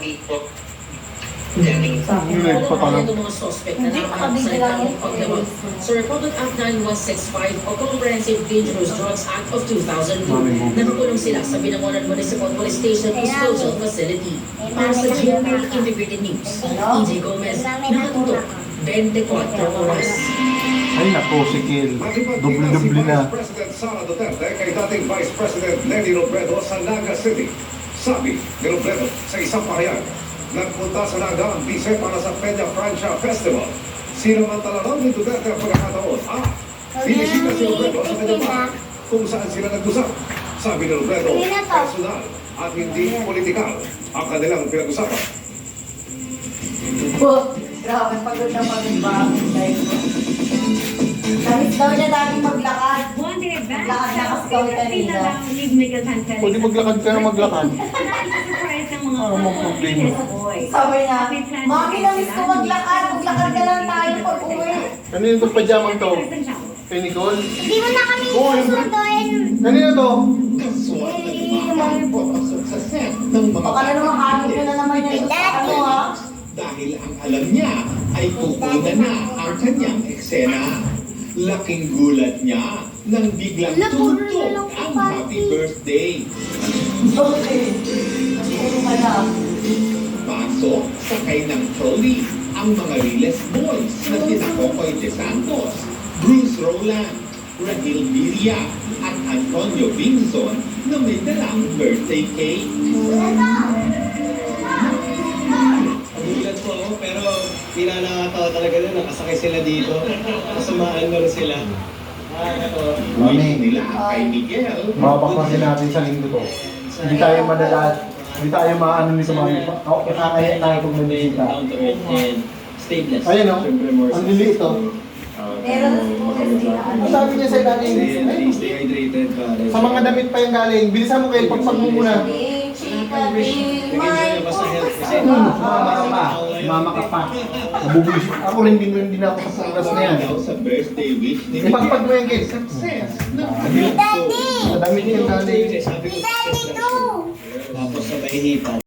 Ano mga suspect na nakahanap sa paglabag sa Republic Act 9165 o Comprehensive Dangerous Drugs Act of 2002. Nakakulong sila sa Binangonan Municipal Police Station Disposal Facility. Para sa GMA Integrated News, EJ Gomez, nakatutok 24 oras. Ay nako, si Kiel. Doble-doble na. President Sara Duterte kay dating Vice President Lenny Robredo sa Naga City. Sabi ni Robredo sa isang pahayag, nagpunta sa Naga ang bise para sa Peña Francia Festival. Sinamantala raw ni Duterte ang pagkakataon. Binisita si Robredo sa kanyang bahay kung saan sila nag-usap. Sabi ni Robredo, personal at hindi politikal ang kanilang pinag-usapan. Grabe, pagod na pagod ba ang life ko. Namiss daw niya dati maglakad. Maglakad na kasi kami kanina. Pwede maglakad ka na maglakad. Ano mong problema? Sabi niya, Mami, namiss ko maglakad. Maglakad ka lang tayo pag uwi. Kanino itong pajamang to? Kay Nicole? Hindi mo na kami susunduin. Kanino to? Mami po. Baka na naman hanap ko na naman yung ano ha. Dahil ang alam niya ay kukunan na ang kanyang eksena. Laking gulat niya nang biglang tutok ang happy birthday. Okay. Puro ka na. Pasok, sakay ng trolley ang mga Riles boys na sina Kokoy De Santos, Bruce Roland, Rahil Miria at Antonio Bingson na may dalang birthday cake. Gulat po ako, pero pinanakatawa talaga na nakasakay sila dito. Kasamaan mo rin sila. Wish nila kay Miguel. Mabaklasin natin sa linggo to. Hindi tayo madalat. Hindi tayo maano ni Sumami. Kakaya tayo kung may bisita. Down to earth and stateless. Ayan o. Siyempre more Ang liliit o. Pero Ano sabi niya sa ilalim? Stay hydrated pa. Sa mga damit pa yung galing. Bilisan mo kayo pagpag mo muna. Basta health kasi. Mama ka pa. Nabubulis. Ako rin din ako sa oras na yan. Daw sa birthday wish ni Ipagpag mo yung cake. Success ng Daddy! Sa damit yung galing. Sabi ko, Daddy, too! tapos sabay hipan.